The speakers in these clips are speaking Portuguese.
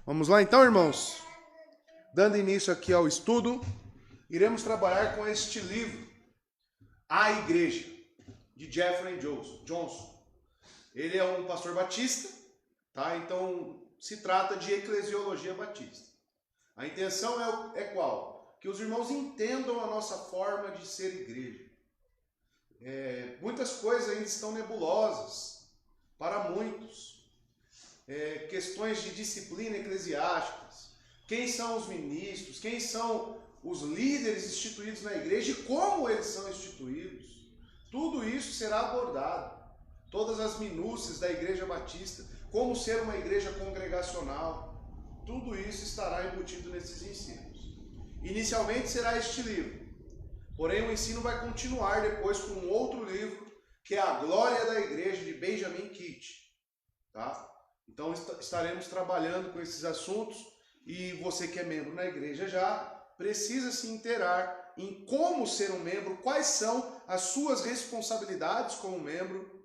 Vamos lá então, irmãos? Dando início aqui ao estudo, iremos trabalhar com este livro, A Igreja, de Jeffrey Johnson. Ele é um pastor batista, tá? Então se trata de eclesiologia batista. A intenção é qual? Que os irmãos entendam a nossa forma de ser igreja. Muitas coisas ainda estão nebulosas para muitos. Questões de disciplina eclesiásticas, quem são os ministros, quem são os líderes instituídos na igreja e como eles são instituídos. Tudo isso será abordado. Todas as minúcias da igreja batista, como ser uma igreja congregacional, tudo isso estará embutido nesses ensinos. Inicialmente será este livro, porém o ensino vai continuar depois com um outro livro, que é A Glória da Igreja, de Benjamin Kitt. Tá? Então estaremos trabalhando com esses assuntos e você que é membro na igreja já precisa se inteirar em como ser um membro, quais são as suas responsabilidades como membro,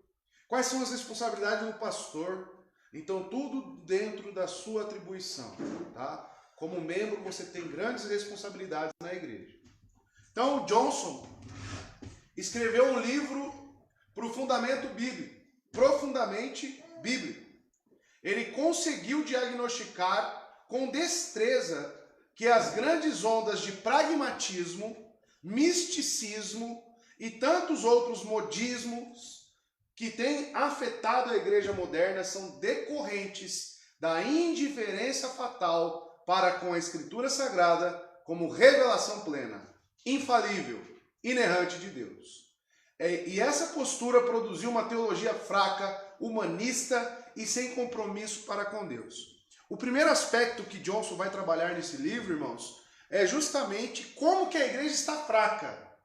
quais são as responsabilidades do pastor. Então tudo dentro da sua atribuição. Tá? Como membro você tem grandes responsabilidades na igreja. Então o Johnson escreveu um livro profundamente bíblico. Ele conseguiu diagnosticar com destreza que as grandes ondas de pragmatismo, misticismo e tantos outros modismos que têm afetado a igreja moderna são decorrentes da indiferença fatal para com a Escritura Sagrada como revelação plena, infalível, inerrante de Deus. E essa postura produziu uma teologia fraca, humanista e sem compromisso para com Deus. O primeiro aspecto que Johnson vai trabalhar nesse livro, irmãos, é justamente como que a igreja está fraca.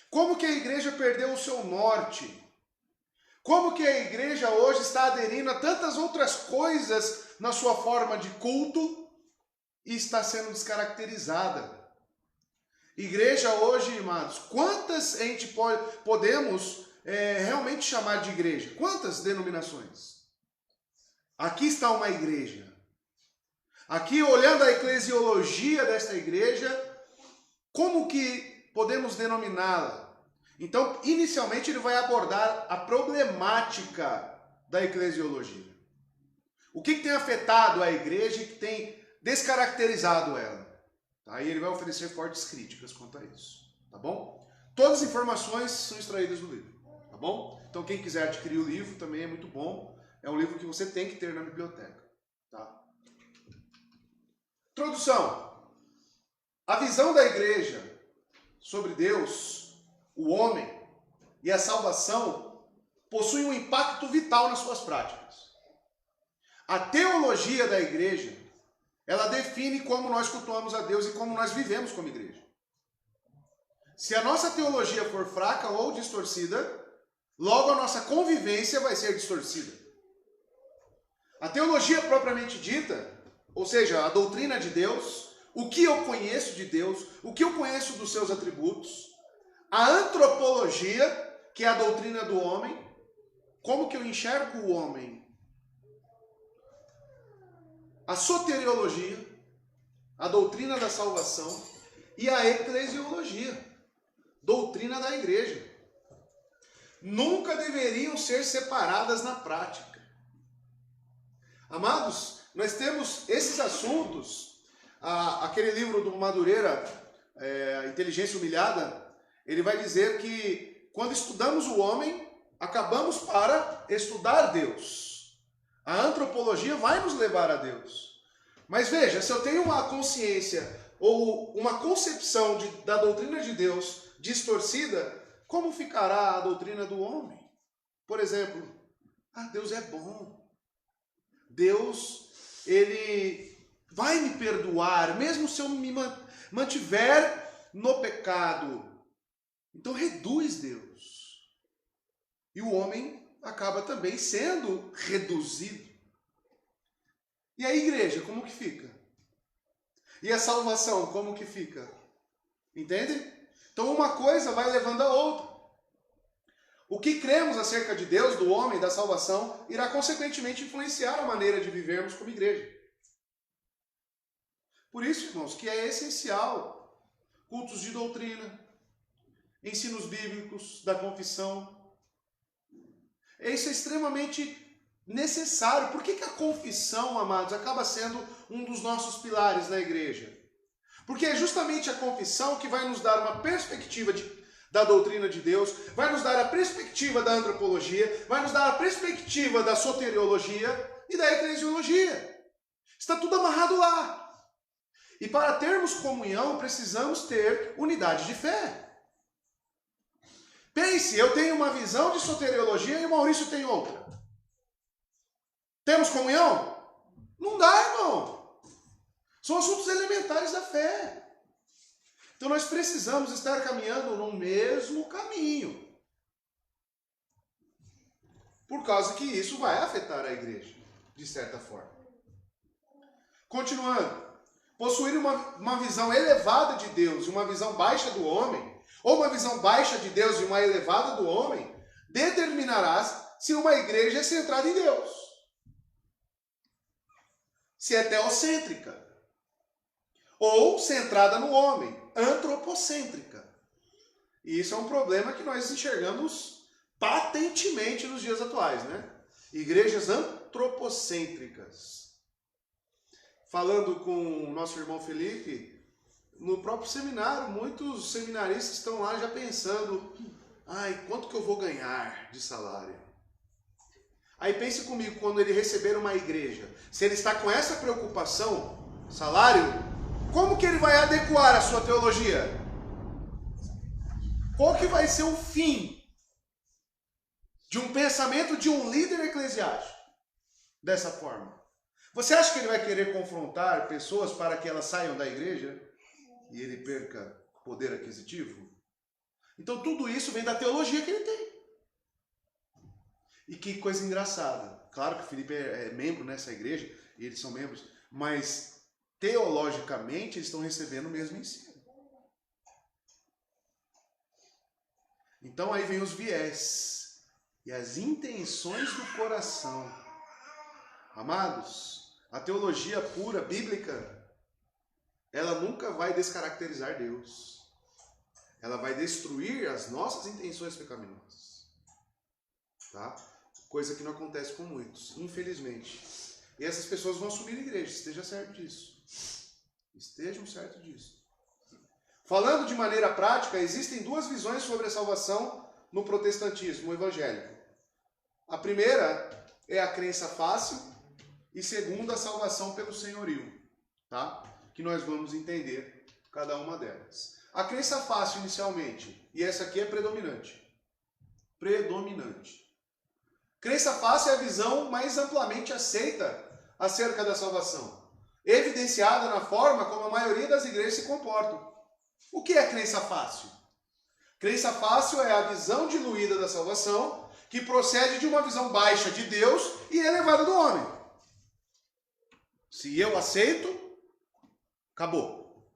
Como que a igreja perdeu o seu norte. Como que a igreja hoje está aderindo a tantas outras coisas na sua forma de culto e está sendo descaracterizada. Igreja hoje, amados, quantas a gente podemos realmente chamar de igreja? Quantas denominações? Aqui está uma igreja. Aqui, olhando a eclesiologia desta igreja, como que podemos denominá-la? Então, inicialmente, ele vai abordar a problemática da eclesiologia. O que tem afetado a igreja e que tem descaracterizado ela? Aí ele vai oferecer fortes críticas quanto a isso, tá bom? Todas as informações são extraídas do livro, tá bom? Então quem quiser adquirir o livro também é muito bom. É um livro que você tem que ter na biblioteca, tá? Introdução. A visão da igreja sobre Deus, o homem e a salvação possui um impacto vital nas suas práticas. A teologia da igreja, ela define como nós cultuamos a Deus e como nós vivemos como igreja. Se a nossa teologia for fraca ou distorcida, logo a nossa convivência vai ser distorcida. A teologia propriamente dita, ou seja, a doutrina de Deus, o que eu conheço de Deus, o que eu conheço dos seus atributos, a antropologia, que é a doutrina do homem, como que eu enxergo o homem, a soteriologia, a doutrina da salvação e a eclesiologia, doutrina da igreja. Nunca deveriam ser separadas na prática. Amados, nós temos esses assuntos, aquele livro do Madureira, Inteligência Humilhada, ele vai dizer que quando estudamos o homem, acabamos para estudar Deus. A antropologia vai nos levar a Deus. Mas veja, se eu tenho uma consciência ou uma concepção da doutrina de Deus distorcida, como ficará a doutrina do homem? Por exemplo, Deus é bom. Deus, ele vai me perdoar, mesmo se eu me mantiver no pecado. Então reduz Deus. E o homem acaba também sendo reduzido. E a igreja, como que fica? E a salvação, como que fica? Entende? Então uma coisa vai levando a outra. O que cremos acerca de Deus, do homem, da salvação, irá consequentemente influenciar a maneira de vivermos como igreja. Por isso, irmãos, que é essencial cultos de doutrina, ensinos bíblicos, da confissão. Isso é extremamente necessário. Por que a confissão, amados, acaba sendo um dos nossos pilares na igreja? Porque é justamente a confissão que vai nos dar uma perspectiva da doutrina de Deus, vai nos dar a perspectiva da antropologia, vai nos dar a perspectiva da soteriologia e da eclesiologia. Está tudo amarrado lá. E para termos comunhão, precisamos ter unidade de fé. Pense, eu tenho uma visão de soteriologia e o Maurício tem outra. Temos comunhão? Não dá, irmão. São assuntos elementares da fé. Então nós precisamos estar caminhando no mesmo caminho. Por causa que isso vai afetar a igreja, de certa forma. Continuando. Possuir uma visão elevada de Deus e uma visão baixa do homem, ou uma visão baixa de Deus e uma elevada do homem, determinará se uma igreja é centrada em Deus. Se é teocêntrica. Ou centrada no homem, antropocêntrica. E isso é um problema que nós enxergamos patentemente nos dias atuais, né? Igrejas antropocêntricas. Falando com o nosso irmão Felipe, no próprio seminário, muitos seminaristas estão lá já pensando, quanto que eu vou ganhar de salário? Aí pense comigo, quando ele receber uma igreja, se ele está com essa preocupação, salário, como que ele vai adequar a sua teologia? Qual que vai ser o fim de um pensamento de um líder eclesiástico dessa forma? Você acha que ele vai querer confrontar pessoas para que elas saiam da igreja e ele perca poder aquisitivo? Então tudo isso vem da teologia que ele tem. E que coisa engraçada. Claro que o Felipe é membro nessa igreja, e eles são membros, mas teologicamente eles estão recebendo o mesmo ensino. Então aí vem os viés e as intenções do coração. Amados, a teologia pura, bíblica, ela nunca vai descaracterizar Deus. Ela vai destruir as nossas intenções pecaminosas. Tá? Coisa que não acontece com muitos, infelizmente. E essas pessoas vão assumir a igreja, esteja certo disso. Estejam certos disso. Falando de maneira prática, existem duas visões sobre a salvação no protestantismo evangélico. A primeira é a crença fácil e segunda, a salvação pelo senhorio, tá? Que nós vamos entender cada uma delas. A crença fácil inicialmente, e essa aqui é predominante. Predominante. Crença fácil é a visão mais amplamente aceita acerca da salvação, evidenciada na forma como a maioria das igrejas se comportam. O que é crença fácil? Crença fácil é a visão diluída da salvação, que procede de uma visão baixa de Deus e elevada do homem. Se eu aceito, acabou.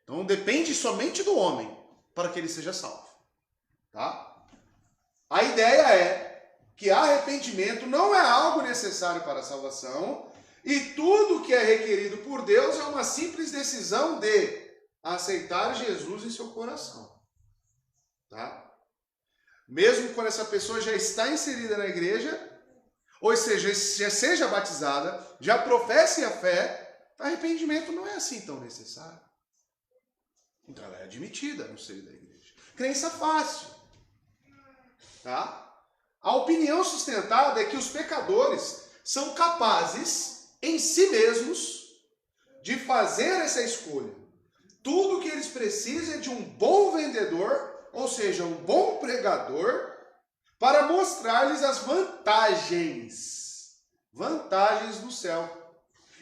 Então depende somente do homem para que ele seja salvo. Tá? A ideia é que arrependimento não é algo necessário para a salvação e tudo que é requerido por Deus é uma simples decisão de aceitar Jesus em seu coração. Tá? Mesmo quando essa pessoa já está inserida na igreja, ou seja, já seja batizada, já professe a fé, arrependimento não é assim tão necessário. Então ela é admitida no seio da igreja. Crença fácil. Tá? A opinião sustentada é que os pecadores são capazes, em si mesmos, de fazer essa escolha. Tudo o que eles precisam é de um bom vendedor, ou seja, um bom pregador, para mostrar-lhes as vantagens do céu,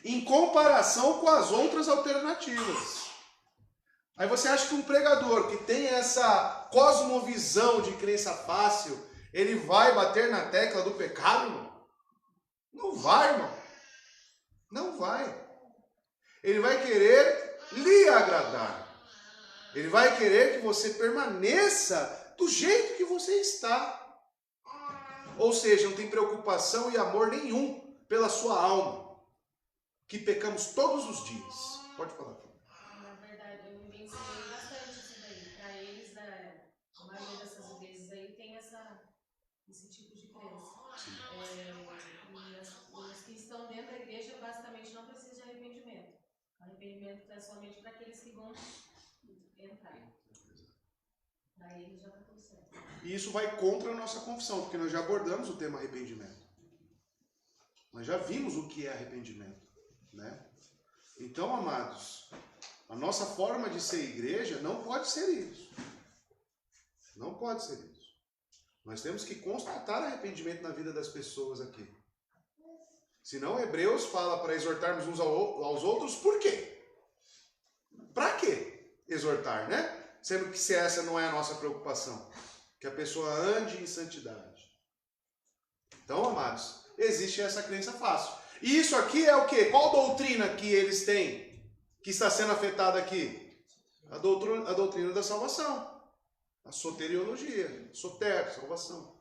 em comparação com as outras alternativas. Aí você acha que um pregador que tem essa cosmovisão de crença fácil, ele vai bater na tecla do pecado, irmão? Não vai, irmão. Não vai. Ele vai querer lhe agradar. Ele vai querer que você permaneça do jeito que você está. Ou seja, não tem preocupação e amor nenhum pela sua alma, que pecamos todos os dias. Pode falar. Na verdade, eu me ensinei bastante isso daí. Para eles, a maioria dessas igrejas aí tem esse tipo de crença. E os que estão dentro da igreja, basicamente, não precisam de arrependimento. O arrependimento é somente para aqueles que vão entrar. Daí ele já está tudo certo. E isso vai contra a nossa confissão, porque nós já abordamos o tema arrependimento. Nós já vimos o que é arrependimento, né? Então, amados, a nossa forma de ser igreja não pode ser isso. Não pode ser isso. Nós temos que constatar arrependimento na vida das pessoas aqui. Senão, Hebreus fala para exortarmos uns aos outros, por quê? Para quê exortar, né? Sendo que se essa não é a nossa preocupação. Que a pessoa ande em santidade. Então, amados, existe essa crença fácil. E isso aqui é o quê? Qual doutrina que eles têm? Que está sendo afetada aqui? A doutrina da salvação. A soteriologia. Soter, salvação.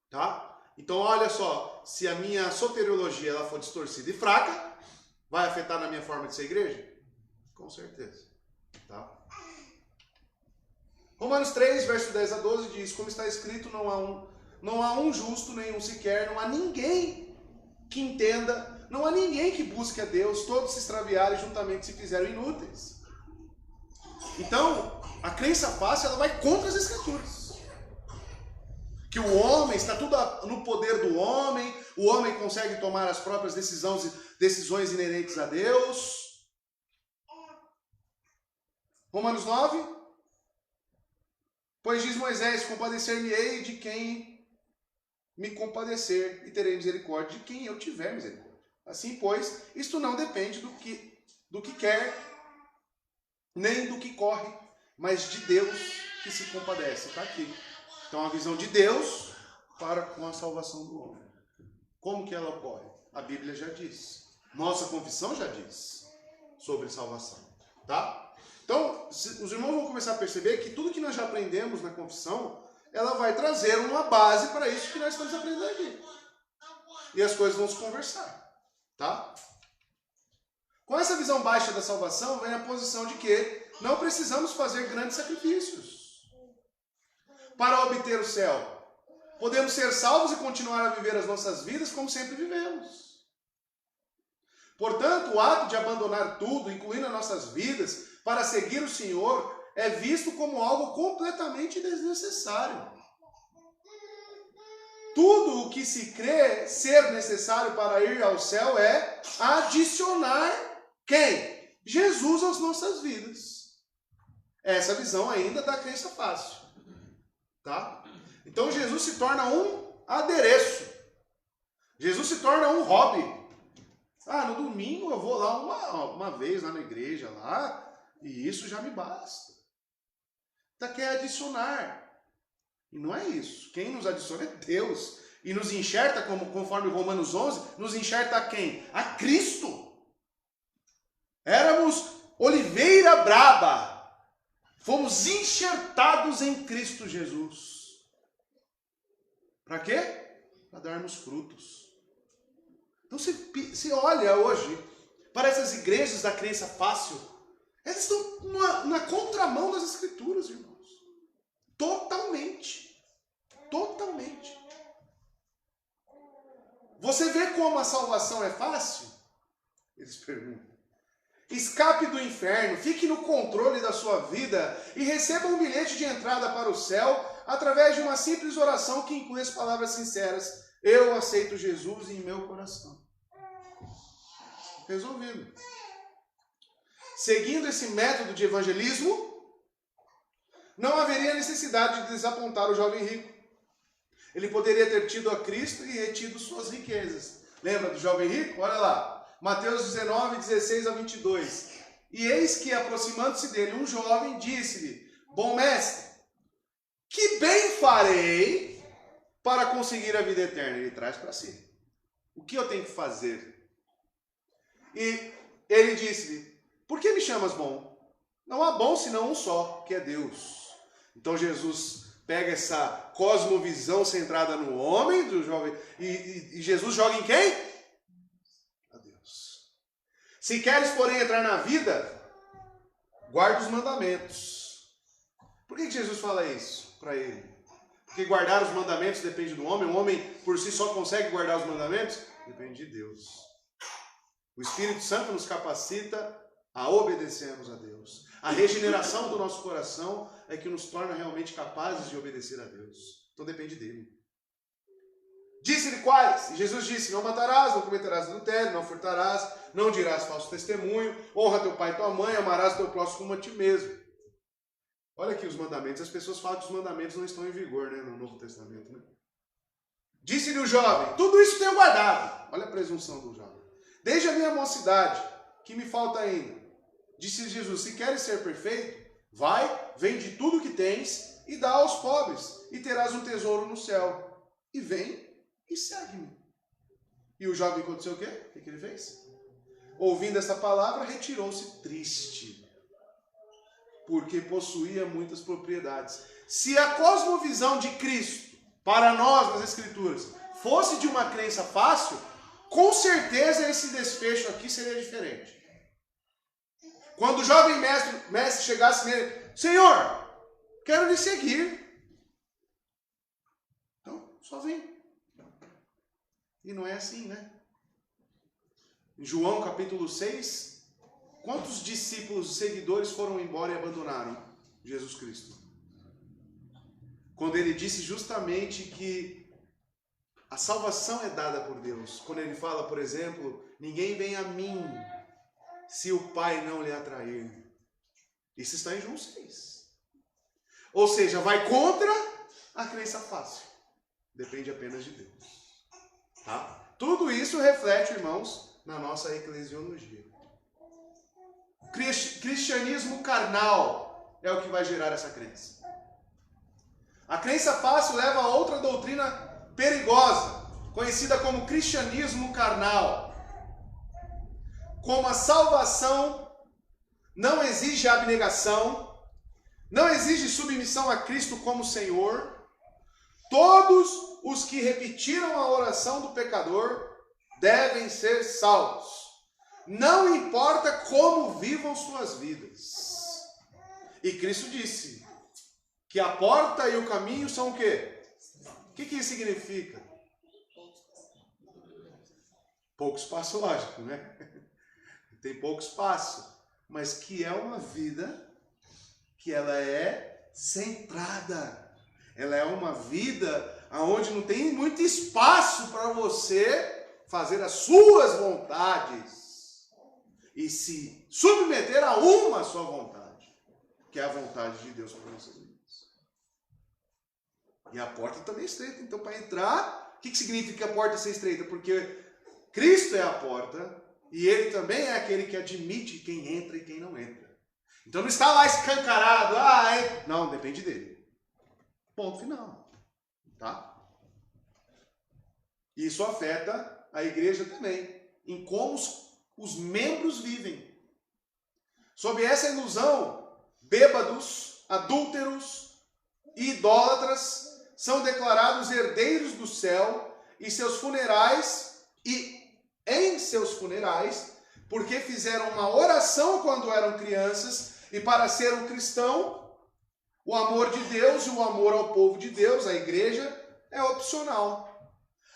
Tá? Então, olha só. Se a minha soteriologia ela for distorcida e fraca, vai afetar na minha forma de ser igreja? Com certeza. Tá? Romanos 3, verso 10 a 12 diz, como está escrito, não há um justo, nenhum sequer, não há ninguém que entenda, não há ninguém que busque a Deus, todos se extraviaram e juntamente se fizeram inúteis. Então, a crença fácil, ela vai contra as Escrituras. Que o homem, está tudo no poder do homem, o homem consegue tomar as próprias decisões inerentes a Deus. Romanos 9. Pois diz Moisés, compadecer-me-ei de quem me compadecer, e terei misericórdia de quem eu tiver misericórdia. Assim, pois, isto não depende do que quer, nem do que corre, mas de Deus que se compadece. Está aqui. Então, a visão de Deus para com a salvação do homem. Como que ela ocorre? A Bíblia já diz. Nossa confissão já diz sobre salvação. Tá? Então, os irmãos vão começar a perceber que tudo que nós já aprendemos na confissão, ela vai trazer uma base para isso que nós estamos aprendendo aqui. E as coisas vão se conversar. Tá? Com essa visão baixa da salvação, vem a posição de que não precisamos fazer grandes sacrifícios para obter o céu. Podemos ser salvos e continuar a viver as nossas vidas como sempre vivemos. Portanto, o ato de abandonar tudo, incluindo as nossas vidas, para seguir o Senhor, é visto como algo completamente desnecessário. Tudo o que se crê ser necessário para ir ao céu é adicionar quem? Jesus às nossas vidas. Essa visão ainda da crença fácil. Tá? Então Jesus se torna um adereço. Jesus se torna um hobby. Ah, no domingo eu vou lá uma vez lá na igreja lá, e isso já me basta. Então quer adicionar. E não é isso. Quem nos adiciona é Deus. E nos enxerta, conforme Romanos 11, nos enxerta a quem? A Cristo. Éramos oliveira braba. Fomos enxertados em Cristo Jesus. Para quê? Para darmos frutos. Então se olha hoje para essas igrejas da crença fácil, elas estão na contramão das Escrituras, irmãos. Totalmente. Totalmente. Você vê como a salvação é fácil? Eles perguntam. Escape do inferno, fique no controle da sua vida e receba um bilhete de entrada para o céu através de uma simples oração que inclui as palavras sinceras. Eu aceito Jesus em meu coração. Resolvido. Seguindo esse método de evangelismo, não haveria necessidade de desapontar o jovem rico. Ele poderia ter tido a Cristo e retido suas riquezas. Lembra do jovem rico? Olha lá. Mateus 19, 16 a 22. E eis que, aproximando-se dele, um jovem disse-lhe: Bom mestre, que bem farei para conseguir a vida eterna? Ele traz para si. O que eu tenho que fazer? E ele disse-lhe: Por que me chamas bom? Não há bom senão um só, que é Deus. Então Jesus pega essa cosmovisão centrada no homem, do jovem, e Jesus joga em quem? A Deus. Se queres, porém, entrar na vida, guarda os mandamentos. Por que Jesus fala isso para ele? Porque guardar os mandamentos depende do homem. O homem por si só consegue guardar os mandamentos? Depende de Deus. O Espírito Santo nos capacita a obedecermos a Deus. A regeneração do nosso coração é que nos torna realmente capazes de obedecer a Deus. Então depende dele. Disse-lhe quais? E Jesus disse: não matarás, não cometerás adultério, não furtarás, não dirás falso testemunho, honra teu pai e tua mãe, amarás teu próximo como a ti mesmo. Olha aqui os mandamentos. As pessoas falam que os mandamentos não estão em vigor, né, no Novo Testamento, né? Disse-lhe o jovem: tudo isso tenho guardado. Olha a presunção do jovem. Desde a minha mocidade, que me falta ainda. Disse Jesus: se queres ser perfeito, vai, vende tudo o que tens e dá aos pobres, e terás um tesouro no céu. E vem e segue-me. E o jovem aconteceu o quê? O que ele fez? Ouvindo essa palavra, retirou-se triste, porque possuía muitas propriedades. Se a cosmovisão de Cristo, para nós nas Escrituras, fosse de uma crença fácil, com certeza esse desfecho aqui seria diferente. Quando o jovem mestre chegasse nele: Senhor, quero lhe seguir. Então, só vem. E não é assim, né? Em João capítulo 6, quantos discípulos, seguidores foram embora e abandonaram Jesus Cristo? Quando ele disse justamente que a salvação é dada por Deus. Quando ele fala, por exemplo, ninguém vem a mim se o Pai não lhe atrair. Isso está em João 6. Ou seja, vai contra a crença fácil. Depende apenas de Deus. Tá? Tudo isso reflete, irmãos, na nossa eclesiologia. Cristianismo carnal é o que vai gerar essa crença. A crença fácil leva a outra doutrina perigosa, conhecida como cristianismo carnal. Como a salvação não exige abnegação, não exige submissão a Cristo como Senhor, todos os que repetiram a oração do pecador devem ser salvos. Não importa como vivam suas vidas. E Cristo disse que a porta e o caminho são o quê? O que isso significa? Pouco espaço, lógico, né? Tem pouco espaço. Mas que é uma vida que ela é centrada. Ela é uma vida onde não tem muito espaço para você fazer as suas vontades e se submeter a uma só vontade, que é a vontade de Deus para nossas vidas. E a porta também é estreita. Então, para entrar, o que significa a porta ser estreita? Porque Cristo é a porta e Ele também é aquele que admite quem entra e quem não entra. Então não está lá escancarado. Não, depende dele. Ponto final. Tá? Isso afeta a igreja também, em como os membros vivem. Sob essa ilusão, bêbados, adúlteros e idólatras são declarados herdeiros do céu e em seus funerais, porque fizeram uma oração quando eram crianças e para ser um cristão, o amor de Deus e o amor ao povo de Deus, a igreja, é opcional.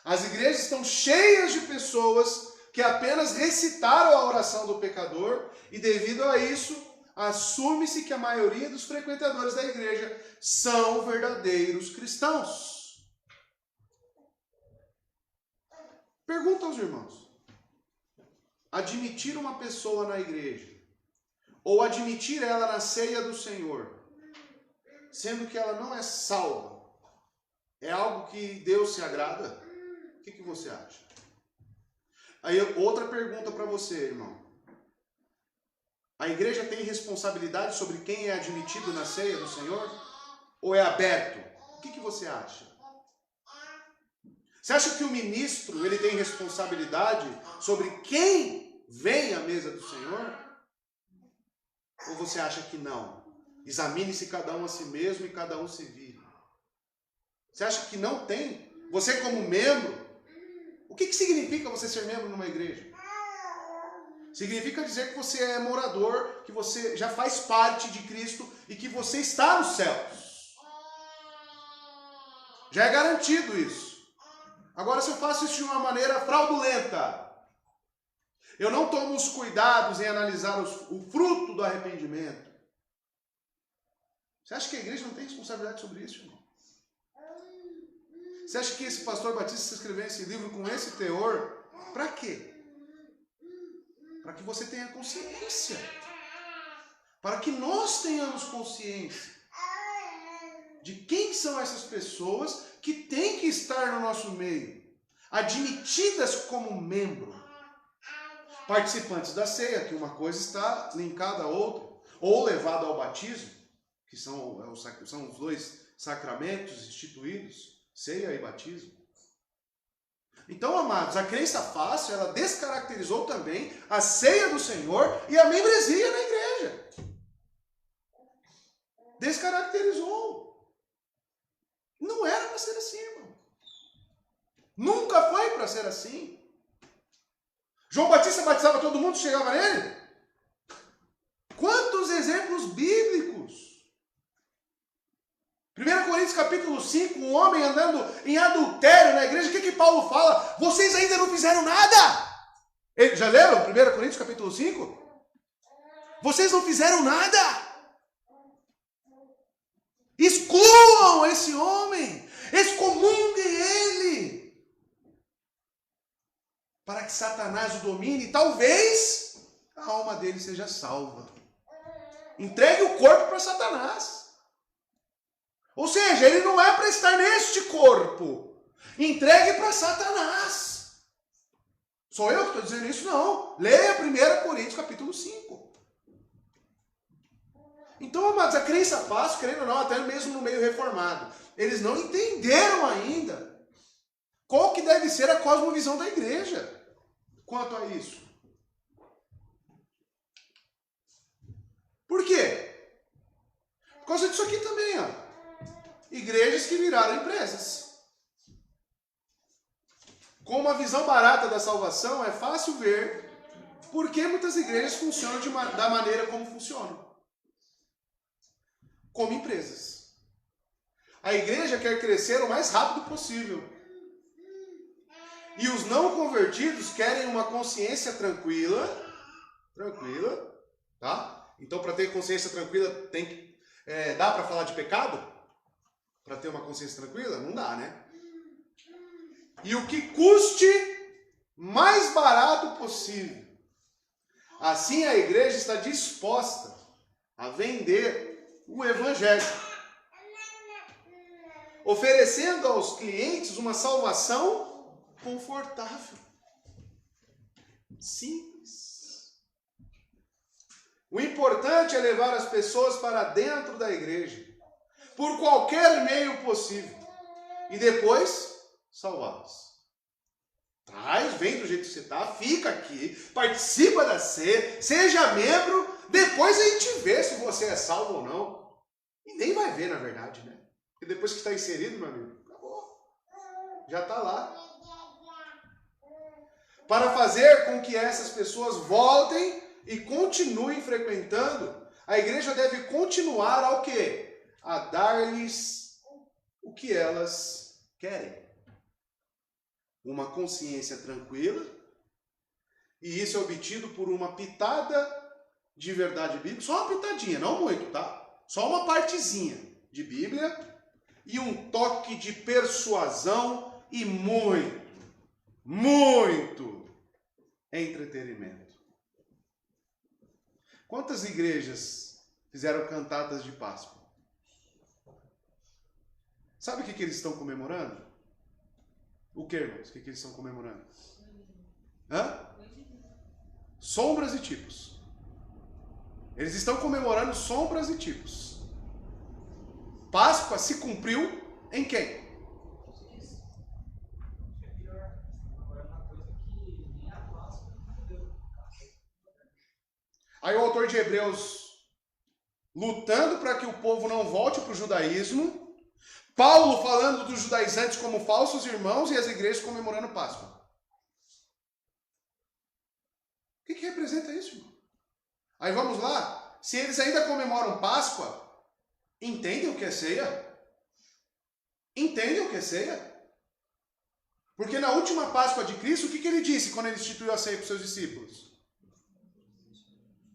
As igrejas estão cheias de pessoas que apenas recitaram a oração do pecador e devido a isso, assume-se que a maioria dos frequentadores da igreja são verdadeiros cristãos. Pergunta aos irmãos. Admitir uma pessoa na igreja ou admitir ela na ceia do Senhor, sendo que ela não é salva, é algo que Deus se agrada? O que você acha? Aí outra pergunta para você, irmão. A igreja tem responsabilidade sobre quem é admitido na ceia do Senhor? Ou é aberto? O que você acha? Você acha que o ministro ele tem responsabilidade sobre quem vem à mesa do Senhor? Ou você acha que não? Examine-se cada um a si mesmo e cada um se vire. Você acha que não tem? Você como membro, o que significa você ser membro numa igreja? Significa dizer que você é morador, que você já faz parte de Cristo e que você está nos céus. Já é garantido isso. Agora, se eu faço isso de uma maneira fraudulenta, eu não tomo os cuidados em analisar o fruto do arrependimento, você acha que a igreja não tem responsabilidade sobre isso, irmão? Você acha que esse pastor Batista escreveu esse livro com esse teor? Para quê? Para que você tenha consciência. Para que nós tenhamos consciência de quem são essas pessoas que têm que estar no nosso meio, admitidas como membro, participantes da ceia, que uma coisa está linkada à outra, ou levada ao batismo, que são os dois sacramentos instituídos, ceia e batismo. Então, amados, a crença fácil, ela descaracterizou também a ceia do Senhor e a membresia na igreja. Descaracterizou. Não era para ser assim, irmão. Nunca foi para ser assim. João Batista batizava todo mundo, chegava nele? Quantos exemplos bíblicos? 1 Coríntios capítulo 5, um homem andando em adultério na igreja, o que Paulo fala? Vocês ainda não fizeram nada. Já leram 1 Coríntios capítulo 5? Vocês não fizeram nada. Excluam esse homem. Excomunguem ele. Para que Satanás o domine e talvez a alma dele seja salva. Entregue o corpo para Satanás. Ou seja, ele não é para estar neste corpo. Entregue para Satanás. Sou eu que estou dizendo isso? Não. Leia 1 Coríntios capítulo 5. Então, amados, a crença fácil, querendo ou não, até mesmo no meio reformado, eles não entenderam ainda qual que deve ser a cosmovisão da igreja quanto a isso. Por quê? Por causa disso aqui também, ó. Igrejas que viraram empresas. Com uma visão barata da salvação, é fácil ver por que muitas igrejas funcionam da maneira como funcionam. Como empresas. A igreja quer crescer o mais rápido possível. E os não convertidos querem uma consciência tranquila, tá? Então, para ter consciência tranquila, dá para falar de pecado? Para ter uma consciência tranquila? Não dá, né? E o que custe mais barato possível. Assim a igreja está disposta a vender o evangelho, oferecendo aos clientes uma salvação confortável, simples. O importante é levar as pessoas para dentro da igreja, por qualquer meio possível, e depois salvá-los. Traz, vem do jeito que você está, fica aqui, participa da ceia, seja membro, depois a gente vê se você é salvo ou não. E nem vai ver, na verdade, né? Porque depois que está inserido, meu amigo, acabou. Já está lá. Para fazer com que essas pessoas voltem e continuem frequentando, a igreja deve continuar ao quê? A dar-lhes o que elas querem. Uma consciência tranquila, e isso é obtido por uma pitada de verdade bíblica, só uma pitadinha, não muito, tá? Só uma partezinha de Bíblia e um toque de persuasão e muito entretenimento. Quantas igrejas fizeram cantatas de Páscoa? Sabe o que eles estão comemorando? O que, irmãos? O que eles estão comemorando? Sombras e tipos. Eles estão comemorando sombras e tipos. Páscoa se cumpriu em quem? Aí o autor de Hebreus lutando para que o povo não volte para o judaísmo. Paulo falando dos judaizantes como falsos irmãos e as igrejas comemorando Páscoa. O que que representa isso, irmão? Aí vamos lá. Se eles ainda comemoram Páscoa, entendem o que é ceia? Entendem o que é ceia? Porque na última Páscoa de Cristo, o que ele disse quando ele instituiu a ceia para os seus discípulos?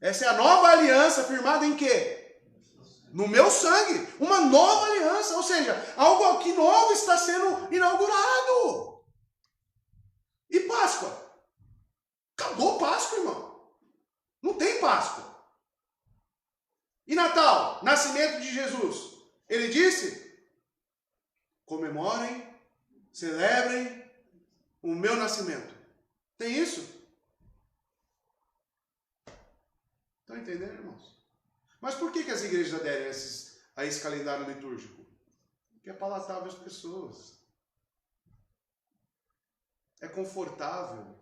Essa é a nova aliança firmada em quê? No meu sangue. Uma nova aliança. Ou seja, algo aqui novo está sendo inaugurado. E Páscoa? Acabou Páscoa, irmão. Não tem Páscoa. E Natal? Nascimento de Jesus. Ele disse: comemorem, celebrem o meu nascimento. Tem isso? Estão entendendo, irmãos? Mas por que as igrejas aderem a esse calendário litúrgico? Porque é palatável às pessoas. É confortável.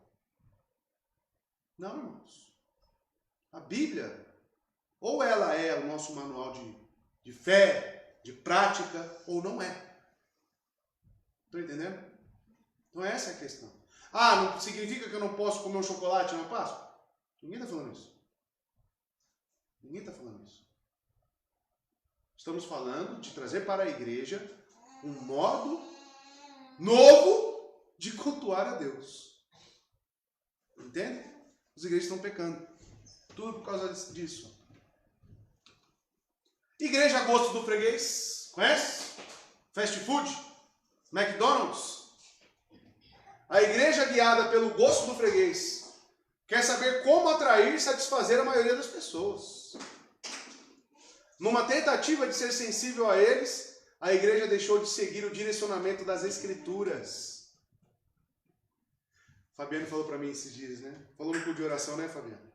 Não, irmãos. A Bíblia, ou ela é o nosso manual de fé, de prática, ou não é. Estão entendendo? Então essa é a questão. Ah, não significa que eu não posso comer um chocolate na Páscoa? Ninguém está falando isso. Ninguém está falando isso. Estamos falando de trazer para a igreja um modo novo de cultuar a Deus. Entende? As igrejas estão pecando. Tudo por causa disso. Igreja a gosto do freguês. Conhece? Fast food? McDonald's? A igreja guiada pelo gosto do freguês quer saber como atrair e satisfazer a maioria das pessoas. Numa tentativa de ser sensível a eles, a igreja deixou de seguir o direcionamento das Escrituras. Fabiano falou para mim esses dias, né? Falou no culto de oração, né, Fabiano?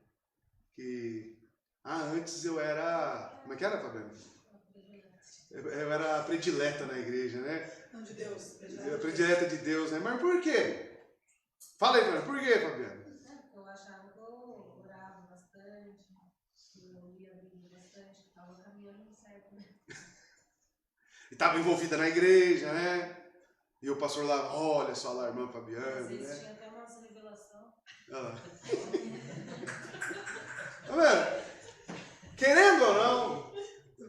Que antes eu era... Como é que era, Fabiano? Eu era predileta na igreja, né? Não, de Deus. Predileta de Deus, né? Mas por quê? Fala aí, Fabiano. Por quê, Fabiano? Eu achava que eu orava bastante, que eu lia a Bíblia bastante, que estava caminhando certo, né? E estava envolvida na igreja, né? E o pastor lá, olha só lá, a irmã Às Fabiana, vezes né? tinha até umas revelações. Tá vendo? Querendo ou não,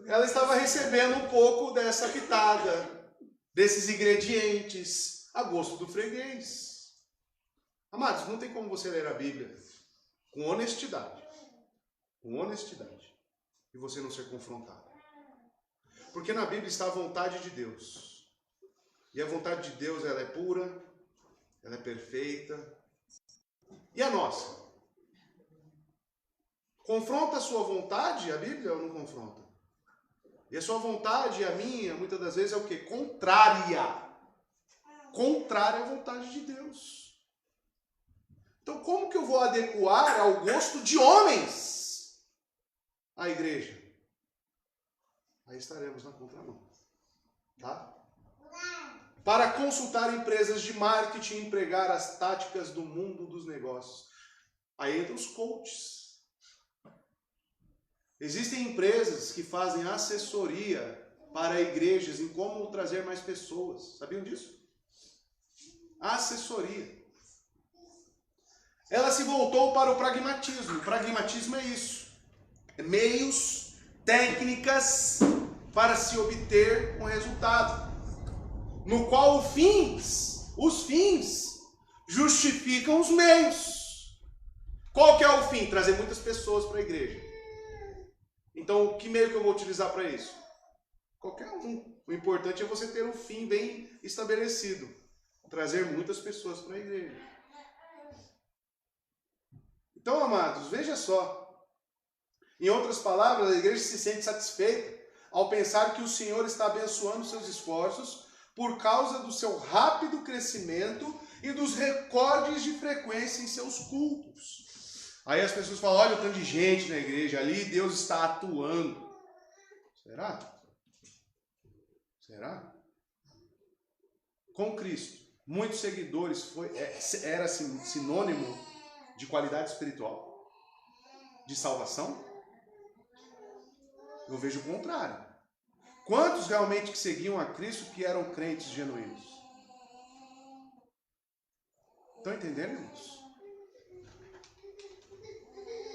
ela estava recebendo um pouco dessa pitada, desses ingredientes, a gosto do freguês. Amados, não tem como você ler a Bíblia com honestidade, e você não ser confrontado. Porque na Bíblia está a vontade de Deus. E a vontade de Deus, ela é pura, ela é perfeita. E a nossa? Confronta a sua vontade, a Bíblia, ou não confronta? E a sua vontade e a minha, muitas das vezes, é o quê? Contrária. Contrária à vontade de Deus. Então, como que eu vou adequar ao gosto de homens a igreja? Aí estaremos na contramão. Tá? Para consultar empresas de marketing e empregar as táticas do mundo dos negócios. Aí entram os coaches. Existem empresas que fazem assessoria para igrejas em como trazer mais pessoas. Sabiam disso? Assessoria. Ela se voltou para o pragmatismo. O pragmatismo é isso. É meios, técnicas para se obter um resultado. No qual os fins justificam os meios. Qual que é o fim? Trazer muitas pessoas para a igreja. Então, que meio que eu vou utilizar para isso? Qualquer um. O importante é você ter um fim bem estabelecido. Trazer muitas pessoas para a igreja. Então, amados, veja só. Em outras palavras, a igreja se sente satisfeita ao pensar que o Senhor está abençoando seus esforços por causa do seu rápido crescimento e dos recordes de frequência em seus cultos. Aí as pessoas falam, olha o tanto de gente na igreja ali, Deus está atuando. Será? Será? Com Cristo, muitos seguidores era sinônimo de qualidade espiritual? De salvação? Eu vejo o contrário. Quantos realmente que seguiam a Cristo que eram crentes genuínos? Estão entendendo, irmãos?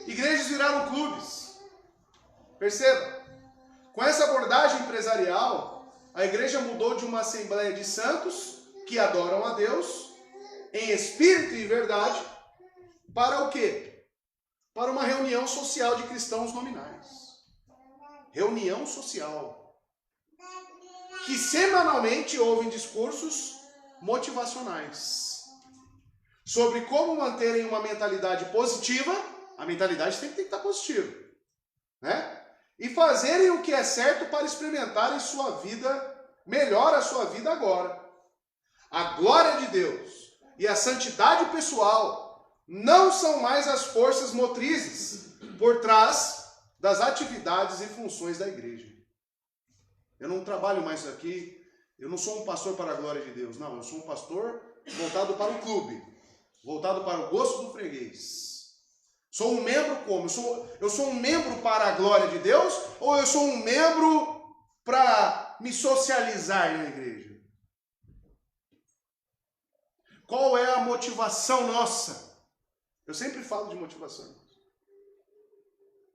Igrejas viraram clubes. Perceba, com essa abordagem empresarial, a igreja mudou de uma assembleia de santos que adoram a Deus em espírito e verdade para o quê? Para uma reunião social de cristãos nominais. Reunião social. Que semanalmente ouvem discursos motivacionais sobre como manterem uma mentalidade positiva. A mentalidade sempre tem que estar positiva, né? E fazerem o que é certo para experimentarem sua vida, melhor a sua vida agora. A glória de Deus e a santidade pessoal não são mais as forças motrizes por trás das atividades e funções da igreja. Eu não trabalho mais aqui, eu não sou um pastor para a glória de Deus, não, eu sou um pastor voltado para o clube, voltado para o gosto do freguês. Sou um membro como? Eu sou um membro para a glória de Deus ou eu sou um membro para me socializar na igreja? Qual é a motivação nossa? Eu sempre falo de motivação.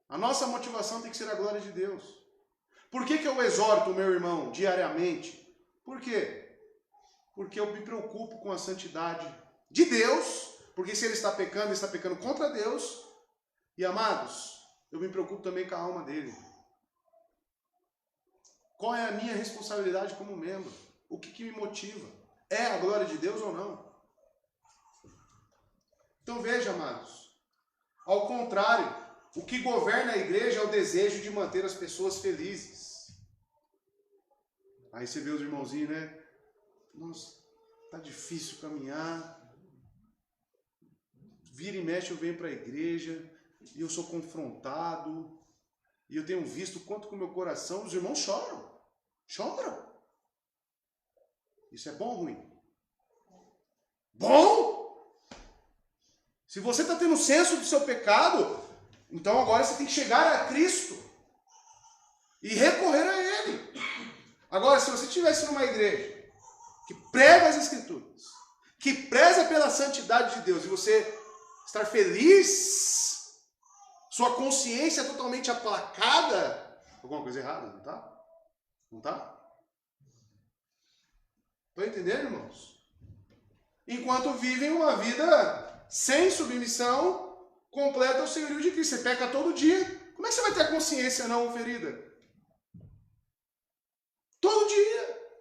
A nossa motivação tem que ser a glória de Deus. Por que eu exorto o meu irmão diariamente? Por quê? Porque eu me preocupo com a santidade de Deus, porque se ele está pecando contra Deus. E amados, eu me preocupo também com a alma dele. Qual é a minha responsabilidade como membro? O que me motiva? É a glória de Deus ou não? Então veja, amados, ao contrário, o que governa a igreja é o desejo de manter as pessoas felizes. Aí você vê os irmãozinhos, né? Nossa, tá difícil caminhar. Vira e mexe eu venho para a igreja e eu sou confrontado. E eu tenho visto quanto com o meu coração os irmãos choram. Choram. Isso é bom ou ruim? Bom! Se você está tendo senso do seu pecado, então agora você tem que chegar a Cristo e recorrer a Ele. Agora, se você estivesse numa igreja que prega as Escrituras, que preza pela santidade de Deus, e você estar feliz, sua consciência totalmente aplacada, alguma coisa errada, não tá? Não tá? Estão entendendo, irmãos? Enquanto vivem uma vida sem submissão completa ao senhorio de Cristo. Você peca todo dia. Como é que você vai ter a consciência não ferida? Todo dia.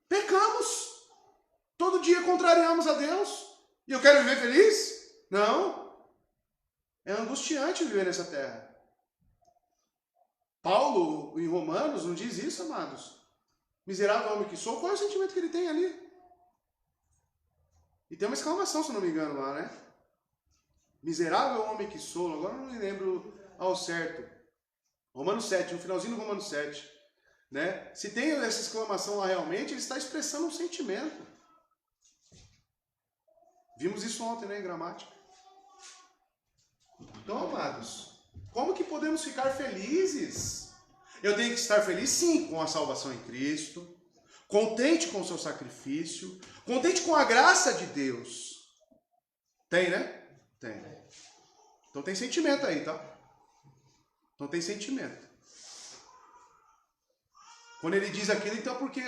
Pecamos. Todo dia contrariamos a Deus. E eu quero viver feliz? Não. É angustiante viver nessa terra. Paulo, em Romanos, não diz isso, amados? Miserável homem que sou, qual é o sentimento que ele tem ali? E tem uma exclamação, se não me engano, lá, né? Miserável homem que sou, agora não me lembro ao certo. Romanos 7, no finalzinho do Romanos 7. Né? Se tem essa exclamação lá realmente, ele está expressando um sentimento. Vimos isso ontem, né, em gramática. Então, amados, como que podemos ficar felizes? Eu tenho que estar feliz, sim, com a salvação em Cristo, contente com o seu sacrifício, contente com a graça de Deus. Tem, né? Tem. Então tem sentimento aí, tá? Então tem sentimento. Quando ele diz aquilo, então porque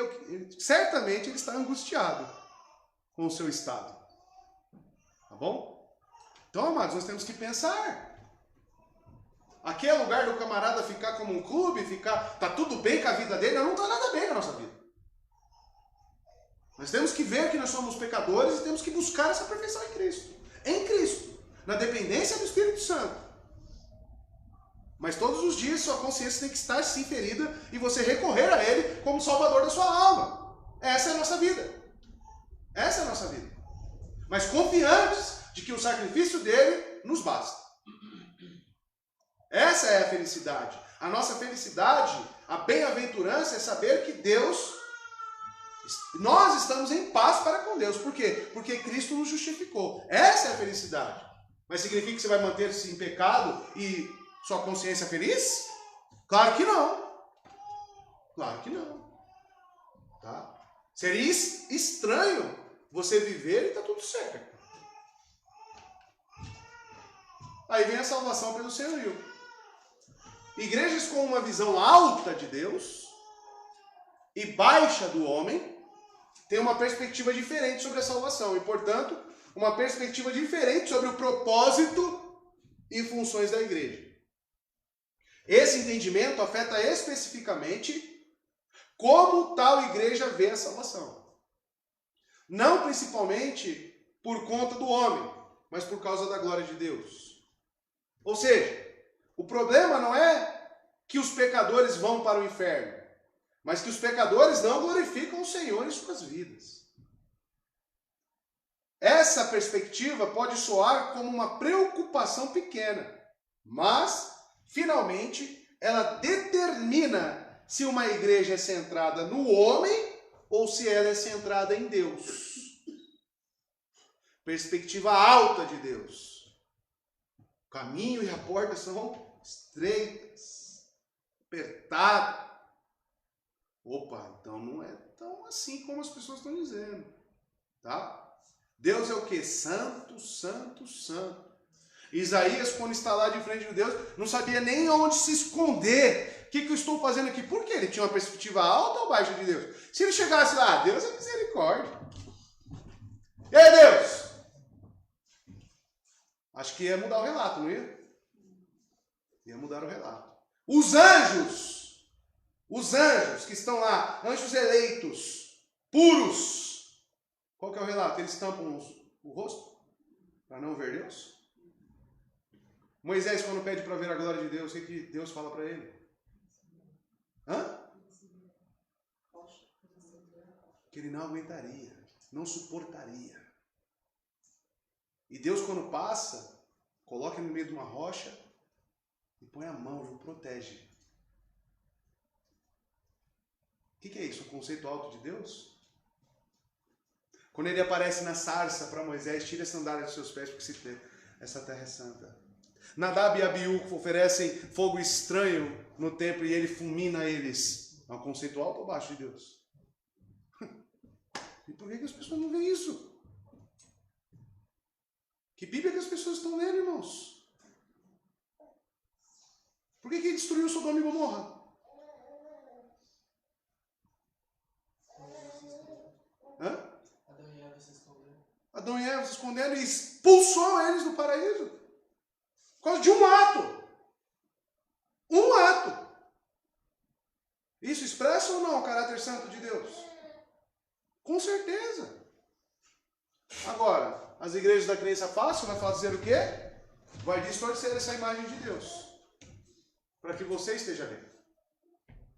certamente ele está angustiado com o seu estado. Tá bom? Então, amados, nós temos que pensar. Aqui é lugar do camarada ficar como um clube, tá tudo bem com a vida dele? Não está nada bem com a nossa vida. Nós temos que ver que nós somos pecadores e temos que buscar essa perfeição em Cristo. Em Cristo. Na dependência do Espírito Santo. Mas todos os dias sua consciência tem que estar sim ferida e você recorrer a Ele como salvador da sua alma. Essa é a nossa vida. Essa é a nossa vida. Mas confiantes de que o sacrifício dele nos basta. Essa é a felicidade. A nossa felicidade, a bem-aventurança é saber que nós estamos em paz para com Deus. Por quê? Porque Cristo nos justificou. Essa é a felicidade. Mas significa que você vai manter-se em pecado e sua consciência feliz? Claro que não. Claro que não. Tá? Seria estranho você viver e tá tudo certo. Aí vem a salvação pelo senhorio. Igrejas com uma visão alta de Deus e baixa do homem têm uma perspectiva diferente sobre a salvação e, portanto, uma perspectiva diferente sobre o propósito e funções da igreja. Esse entendimento afeta especificamente como tal igreja vê a salvação. Não principalmente por conta do homem, mas por causa da glória de Deus. Ou seja, o problema não é que os pecadores vão para o inferno, mas que os pecadores não glorificam o Senhor em suas vidas. Essa perspectiva pode soar como uma preocupação pequena, mas, finalmente, ela determina se uma igreja é centrada no homem ou se ela é centrada em Deus. Perspectiva alta de Deus. O caminho e a porta são estreitas, apertadas. Opa, então não é tão assim como as pessoas estão dizendo, tá? Deus é o quê? Santo, santo, santo. Isaías, quando está lá de frente de Deus, não sabia nem onde se esconder. O que eu estou fazendo aqui? Por quê? Ele tinha uma perspectiva alta ou baixa de Deus? Se ele chegasse lá, Deus é misericórdia. E aí, Deus? Acho que ia mudar o relato, não ia? Ia mudar o relato. Os anjos que estão lá, anjos eleitos, puros. Qual que é o relato? Eles tampam o rosto para não ver Deus? Moisés, quando pede para ver a glória de Deus, o que Deus fala para ele? Que ele não aguentaria, não suportaria. E Deus, quando passa, coloca no meio de uma rocha e põe a mão e o protege. O que é isso? Um conceito alto de Deus? Quando ele aparece na sarça para Moisés, tira a sandália dos seus pés, porque essa terra é santa. Nadab e Abiú oferecem fogo estranho no templo e ele fulmina eles. É um conceito alto ou baixo de Deus? E por que as pessoas não veem isso? Que Bíblia que as pessoas estão lendo, irmãos? Por que ele destruiu Sodoma e Gomorra? Hã? Adão e Eva se esconderam e expulsou eles do paraíso. Por causa de um ato. Um ato. Isso expressa ou não o caráter santo de Deus? Com certeza. Agora, as igrejas da crença fácil vai fazer o quê? Vai distorcer essa imagem de Deus. Para que você esteja bem.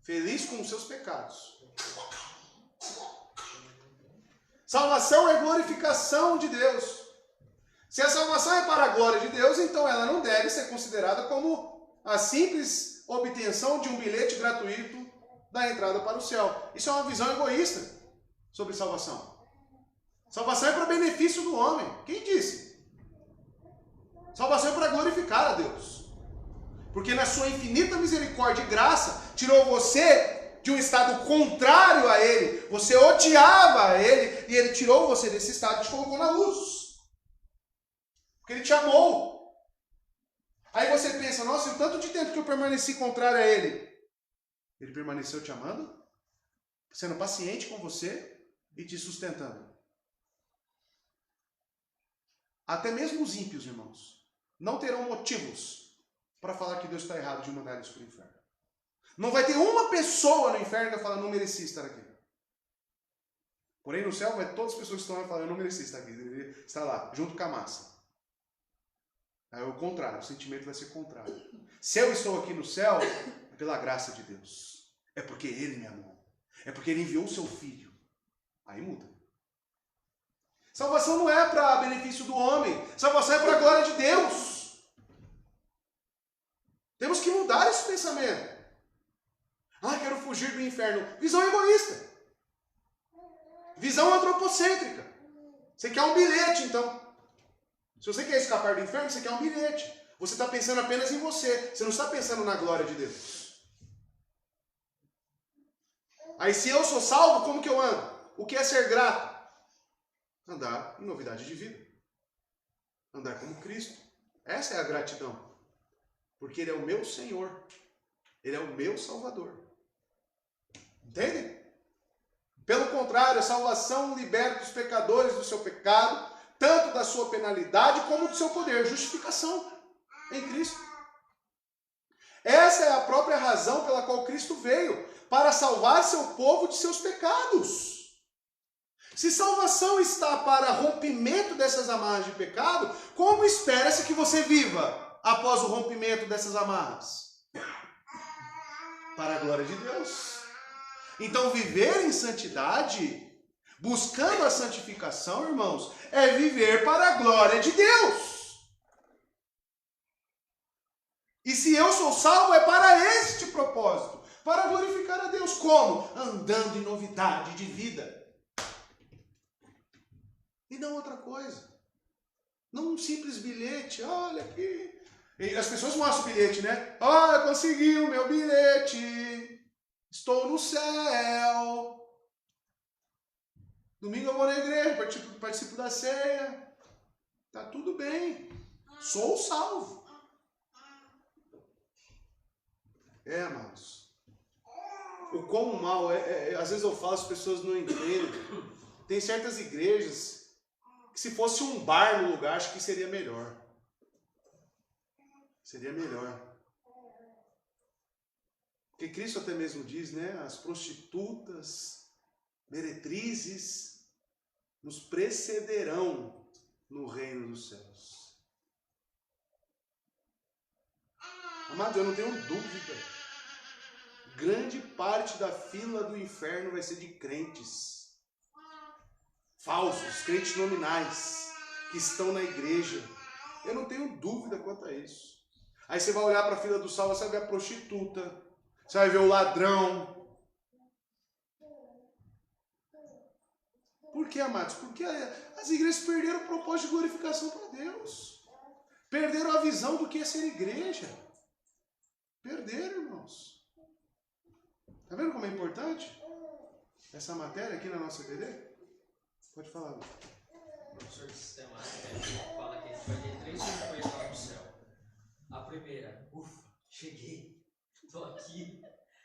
Feliz com os seus pecados. Salvação é glorificação de Deus. Se a salvação é para a glória de Deus, então ela não deve ser considerada como a simples obtenção de um bilhete gratuito da entrada para o céu. Isso é uma visão egoísta sobre salvação. Salvação é para benefício do homem. Quem disse? Salvação é para glorificar a Deus. Porque na sua infinita misericórdia e graça, tirou você de um estado contrário a Ele. Você odiava a Ele e Ele tirou você desse estado e te colocou na luz. Porque Ele te amou. Aí você pensa, nossa, e o tanto de tempo que eu permaneci contrário a Ele. Ele permaneceu te amando, sendo paciente com você e te sustentando. Até mesmo os ímpios, irmãos, não terão motivos para falar que Deus está errado de mandar eles para o inferno. Não vai ter uma pessoa no inferno que vai falar, não mereci estar aqui. Porém, no céu, vai todas as pessoas que estão lá falar, eu não mereci estar aqui, deveria estar lá, junto com a massa. É o contrário, o sentimento vai ser contrário. Se eu estou aqui no céu, é pela graça de Deus. É porque Ele me amou. É porque Ele enviou o seu Filho. Aí muda. Salvação não é para benefício do homem. Salvação é para a glória de Deus. Temos que mudar esse pensamento. Ah, quero fugir do inferno. Visão egoísta. Visão antropocêntrica. Você quer um bilhete, então. Se você quer escapar do inferno, você quer um bilhete. Você está pensando apenas em você. Você não está pensando na glória de Deus. Aí se eu sou salvo, como que eu ando? O que é ser grato? Andar em novidade de vida. Andar como Cristo. Essa é a gratidão. Porque Ele é o meu Senhor. Ele é o meu Salvador. Entende? Pelo contrário, a salvação liberta os pecadores do seu pecado, tanto da sua penalidade como do seu poder. Justificação em Cristo. Essa é a própria razão pela qual Cristo veio, para salvar seu povo de seus pecados. Se salvação está para rompimento dessas amarras de pecado, como espera-se que você viva após o rompimento dessas amarras? Para a glória de Deus. Então, viver em santidade, buscando a santificação, irmãos, é viver para a glória de Deus. E se eu sou salvo, é para este propósito, para glorificar a Deus. Como? Andando em novidade de vida. E não outra coisa. Não um simples bilhete. Olha aqui. E as pessoas mostram o bilhete, né? Olha, consegui o meu bilhete. Estou no céu. Domingo eu vou na igreja, participo da ceia. Tá tudo bem. Sou salvo. Amados. O quão mal às vezes eu falo, as pessoas não entendem. Tem certas igrejas que se fosse um bar no lugar, acho que seria melhor. Seria melhor. Porque Cristo até mesmo diz, né? As prostitutas, meretrizes, nos precederão no reino dos céus. Amado, eu não tenho dúvida. Grande parte da fila do inferno vai ser de crentes falsos, crentes nominais, que estão na igreja. Eu não tenho dúvida quanto a isso. Aí você vai olhar para a fila do salvo, você vai ver a prostituta, você vai ver o ladrão. Por que, amados? Porque as igrejas perderam o propósito de glorificação para Deus. Perderam a visão do que é ser igreja. Perderam, irmãos. Está vendo como é importante essa matéria aqui na nossa EBD? Pode falar. O professor de sistemática fala que a gente vai ter 3 coisas lá no céu. A primeira, ufa, cheguei, estou aqui.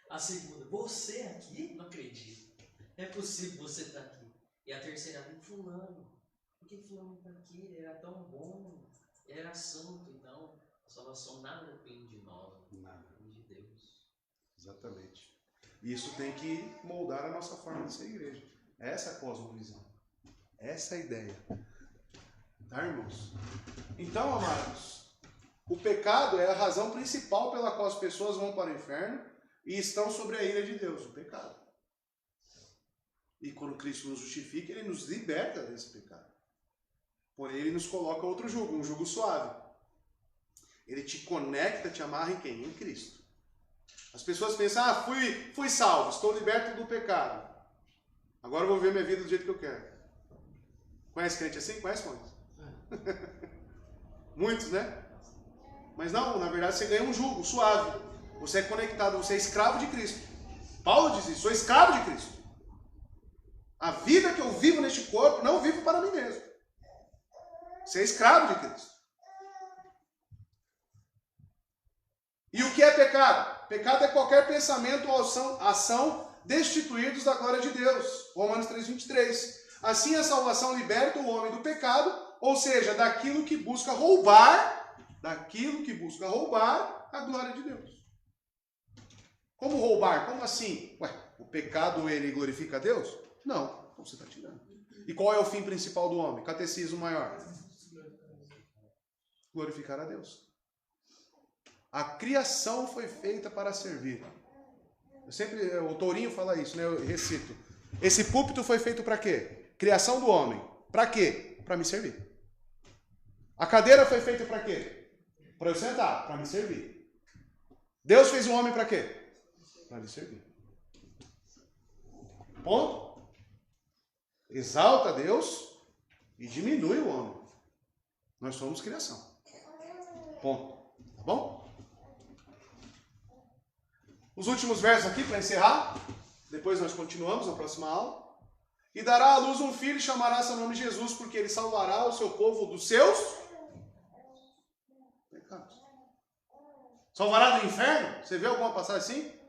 A segunda, você aqui? Não acredito. É possível você estar aqui. E a terceira, fulano. Por que fulano está aqui? Ele era tão bom, ele era santo. Então, a salvação nada depende de nós. Nada. Depende de Deus. Exatamente. Isso tem que moldar a nossa forma de ser igreja. Essa é a cosmovisão. Essa é a ideia. Tá, irmãos? Então, amados, o pecado é a razão principal pela qual as pessoas vão para o inferno e estão sobre a ira de Deus, o pecado. E quando Cristo nos justifica, Ele nos liberta desse pecado. Porém, Ele nos coloca outro jugo, um jugo suave. Ele te conecta, te amarra em quem? Em Cristo. As pessoas pensam, fui salvo, estou liberto do pecado. Agora eu vou viver minha vida do jeito que eu quero. Conhece crente assim? Conhece muitos? Muitos, né? Mas não, na verdade você ganha um jugo suave. Você é conectado, você é escravo de Cristo. Paulo diz isso, sou escravo de Cristo. A vida que eu vivo neste corpo, não vivo para mim mesmo. Você é escravo de Cristo. E o que é pecado? Pecado é qualquer pensamento ou ação destituídos da glória de Deus. Romanos 3:23. Assim a salvação liberta o homem do pecado, ou seja, daquilo que busca roubar a glória de Deus. Como roubar? Como assim? O pecado ele glorifica a Deus? Não, então você está tirando. E qual é o fim principal do homem? Catecismo maior. Glorificar a Deus. A criação foi feita para servir. O Tourinho fala isso, né? Eu recito. Esse púlpito foi feito para quê? Criação do homem. Para quê? Para me servir. A cadeira foi feita para quê? Para eu sentar, para me servir. Deus fez o homem para quê? Para lhe servir. Ponto. Exalta Deus e diminui o homem. Nós somos criação. Ponto. Tá bom? Os últimos versos aqui para encerrar. Depois nós continuamos na próxima aula. E dará à luz um filho e chamará seu nome Jesus, porque ele salvará o seu povo dos seus Salvará do inferno? Você vê alguma passagem assim?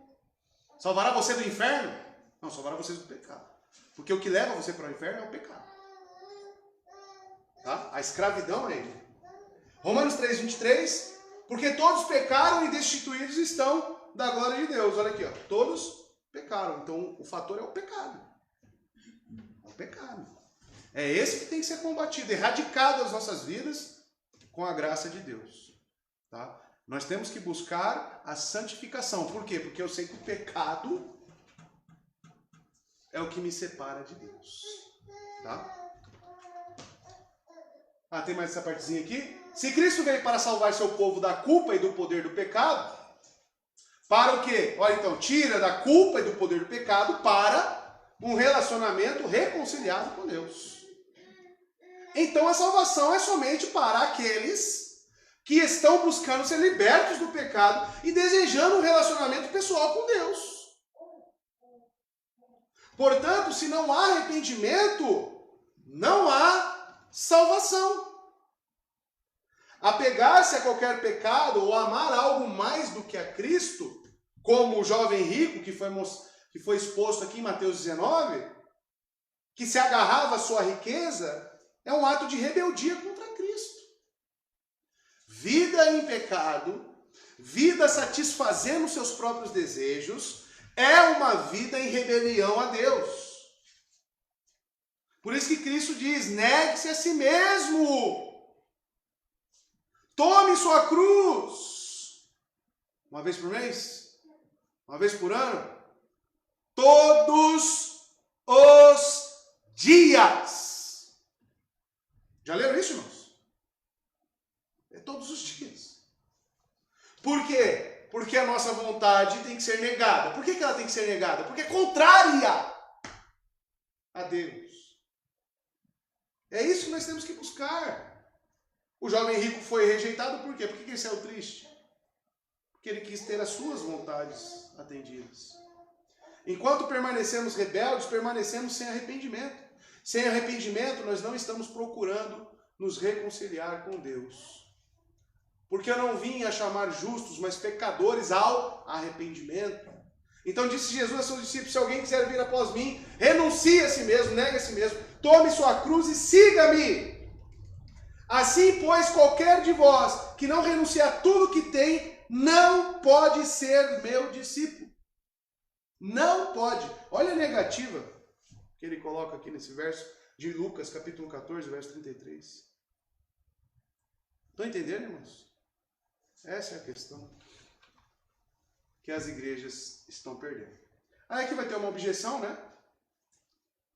Salvará você do inferno? Não, salvará você do pecado. Porque o que leva você para o inferno é o pecado. Tá? A escravidão é ele. Romanos 3:23, porque todos pecaram e destituídos estão da glória de Deus. Olha aqui, ó. Todos pecaram. Então o fator é o pecado. É o pecado. É esse que tem que ser combatido, erradicado das nossas vidas com a graça de Deus. Tá? Nós temos que buscar a santificação. Por quê? Porque eu sei que o pecado é o que me separa de Deus. Tá? Ah, tem mais essa partezinha aqui. Se Cristo veio para salvar seu povo da culpa e do poder do pecado, para o quê? Olha então, tira da culpa e do poder do pecado para um relacionamento reconciliado com Deus. Então a salvação é somente para aqueles que estão buscando ser libertos do pecado e desejando um relacionamento pessoal com Deus. Portanto, se não há arrependimento, não há salvação. Apegar-se a qualquer pecado ou amar algo mais do que a Cristo, como o jovem rico que foi exposto aqui em Mateus 19, que se agarrava à sua riqueza, é um ato de rebeldia contra Cristo. Vida em pecado, vida satisfazendo seus próprios desejos, é uma vida em rebelião a Deus. Por isso que Cristo diz, negue-se a si mesmo. Tome sua cruz. Uma vez por mês? Uma vez por ano? Todos os dias. Já leram isso, irmãos? É todos os dias. Por quê? Porque a nossa vontade tem que ser negada. Por que ela tem que ser negada? Porque é contrária a Deus. É isso que nós temos que buscar. O jovem rico foi rejeitado por quê? Por que ele saiu triste? Porque ele quis ter as suas vontades atendidas. Enquanto permanecemos rebeldes, permanecemos sem arrependimento. Sem arrependimento, nós não estamos procurando nos reconciliar com Deus. Porque eu não vim a chamar justos, mas pecadores ao arrependimento. Então disse Jesus a seus discípulos, se alguém quiser vir após mim, renuncie a si mesmo, negue a si mesmo, tome sua cruz e siga-me. Assim, pois, qualquer de vós que não renuncia a tudo que tem, não pode ser meu discípulo. Não pode. Olha a negativa que ele coloca aqui nesse verso de Lucas, capítulo 14, verso 33. Estão entendendo, irmãos? Essa é a questão que as igrejas estão perdendo. Aí aqui vai ter uma objeção, né?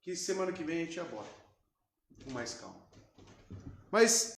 Que semana que vem a gente aborda com mais calma. Mas